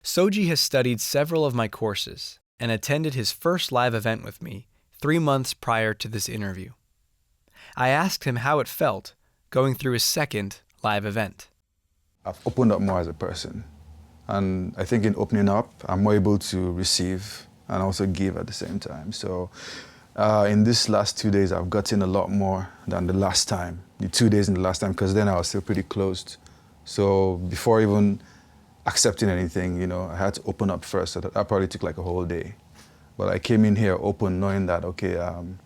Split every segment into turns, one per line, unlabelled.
Soji has studied several of my courses and attended his first live event with me 3 months prior to this interview. I asked him how it felt going through his second live event.
I've opened up more as a person. And I think in opening up, I'm more able to receive and also give at the same time. So in these last 2 days, I've gotten a lot more than the last time, the 2 days in the last time, because then I was still pretty closed. So before even accepting anything, I had to open up first. So that probably took like a whole day. But I came in here open, knowing that, okay,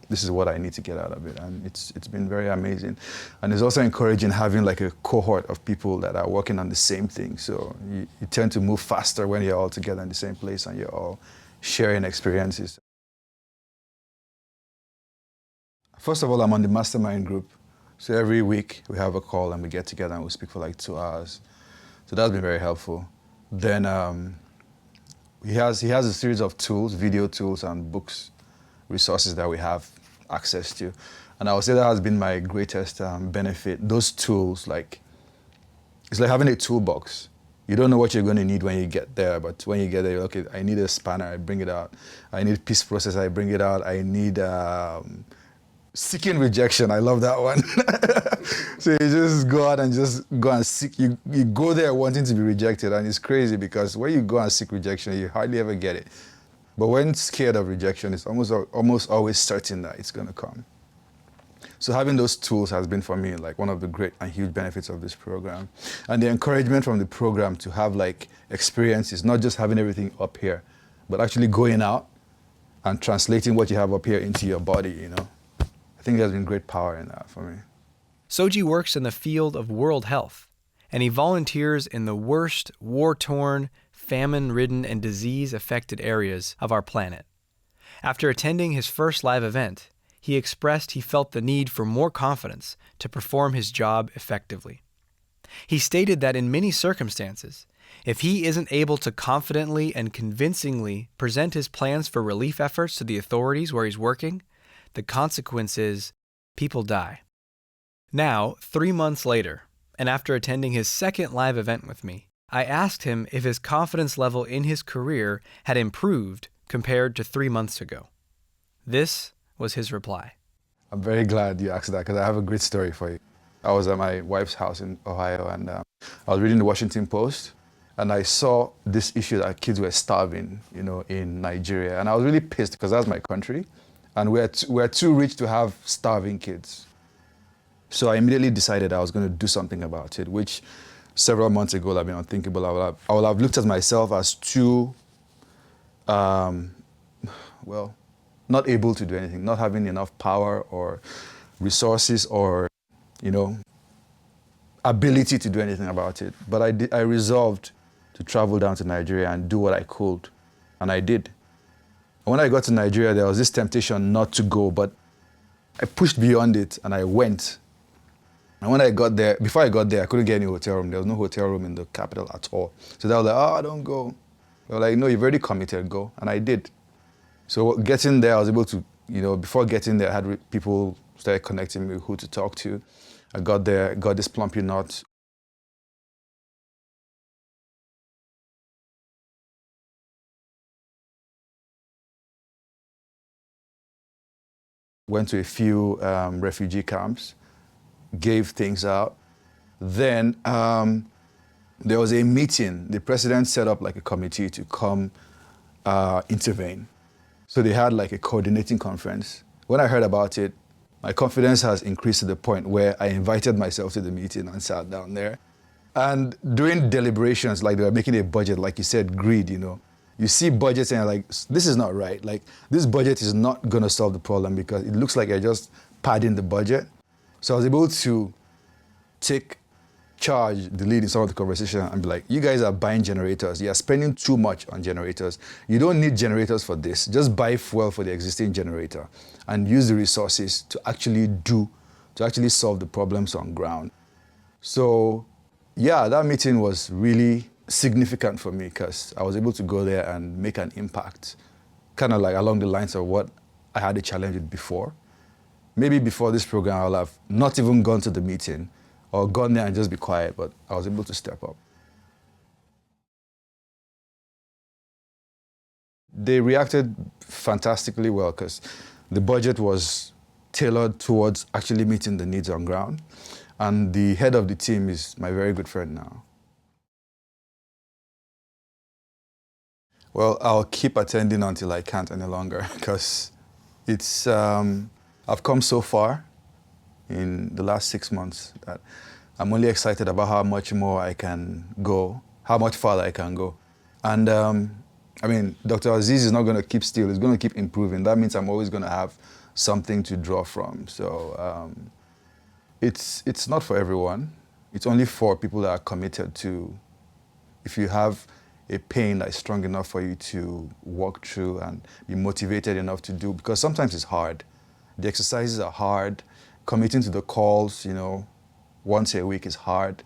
this is what I need to get out of it. And it's been very amazing. And it's also encouraging having like a cohort of people that are working on the same thing. So you tend to move faster when you're all together in the same place and you're all sharing experiences. First of all, I'm on the mastermind group. So every week we have a call and we get together and we speak for like 2 hours. So that's been very helpful. Then he has a series of tools, video tools and books, resources that we have access to. And I would say that has been my greatest benefit. Those tools, it's like having a toolbox. You don't know what you're going to need when you get there, but when you get there, you're okay, I need a spanner, I bring it out. I need piece processor, I bring it out. I need seeking rejection, I love that one. So you just go out and just go and seek, you go there wanting to be rejected, and it's crazy because when you go and seek rejection, you hardly ever get it. But when scared of rejection, it's almost always certain that it's going to come. So having those tools has been for me like one of the great and huge benefits of this program. And the encouragement from the program to have like experiences, not just having everything up here, but actually going out and translating what you have up here into your body, I think there's been great power in that for me.
Soji works in the field of world health, and he volunteers in the worst war-torn, famine-ridden, and disease-affected areas of our planet. After attending his first live event, he expressed he felt the need for more confidence to perform his job effectively. He stated that in many circumstances, if he isn't able to confidently and convincingly present his plans for relief efforts to the authorities where he's working, the consequence is people die. Now, 3 months later, and after attending his second live event with me, I asked him if his confidence level in his career had improved compared to 3 months ago. This was his reply.
I'm very glad you asked that because I have a great story for you. I was at my wife's house in Ohio and I was reading the Washington Post and I saw this issue that kids were starving, in Nigeria. And I was really pissed because that's my country and we're too rich to have starving kids. So I immediately decided I was going to do something about it, which several months ago would have been unthinkable. I would have looked at myself as too, not able to do anything, not having enough power or resources or, ability to do anything about it. But I resolved to travel down to Nigeria and do what I could, and I did. And when I got to Nigeria, there was this temptation not to go, but I pushed beyond it and I went. And when I got there, before I got there, I couldn't get any hotel room. There was no hotel room in the capital at all. So they were like, don't go. They were like, no, you've already committed, go. And I did. So getting there, I was able to, before getting there, I had people started connecting me with who to talk to. I got there, got this plumpy nut. Went to a few refugee camps, gave things out. Then there was a meeting. The president set up like a committee to come intervene. So they had like a coordinating conference. When I heard about it, my confidence has increased to the point where I invited myself to the meeting and sat down there. And during deliberations, like they were making a budget, like you said, greed, You see budgets and you're like, this is not right. Like, this budget is not going to solve the problem because it looks like you're just padding the budget. So I was able to take charge, the lead in some of the conversation and be like, you guys are buying generators. You're spending too much on generators. You don't need generators for this. Just buy fuel for the existing generator and use the resources to actually solve the problems on ground. So yeah, that meeting was really significant for me because I was able to go there and make an impact, kind of like along the lines of what I had a challenge with before. Maybe before this program, I would have not even gone to the meeting or gone there and just be quiet, but I was able to step up. They reacted fantastically well because the budget was tailored towards actually meeting the needs on ground. And the head of the team is my very good friend now. Well, I'll keep attending until I can't any longer because it's, I've come so far in the last 6 months that I'm only excited about how much more I can go, how much farther I can go. And I mean, Dr. Aziz is not going to keep still, he's going to keep improving. That means I'm always going to have something to draw from. So it's not for everyone. It's only for people that are committed to, if you have a pain that is strong enough for you to walk through and be motivated enough to do, because sometimes it's hard. The exercises are hard. Committing to the calls, you know, once a week is hard.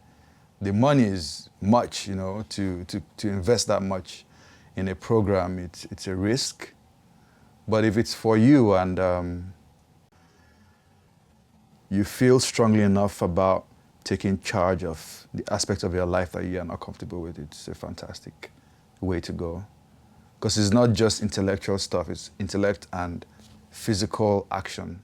The money is much, you know, to invest that much in a program, it's a risk. But if it's for you and you feel strongly enough about taking charge of the aspects of your life that you are not comfortable with, it's a fantastic way to go. Because it's not just intellectual stuff, it's intellect and physical action.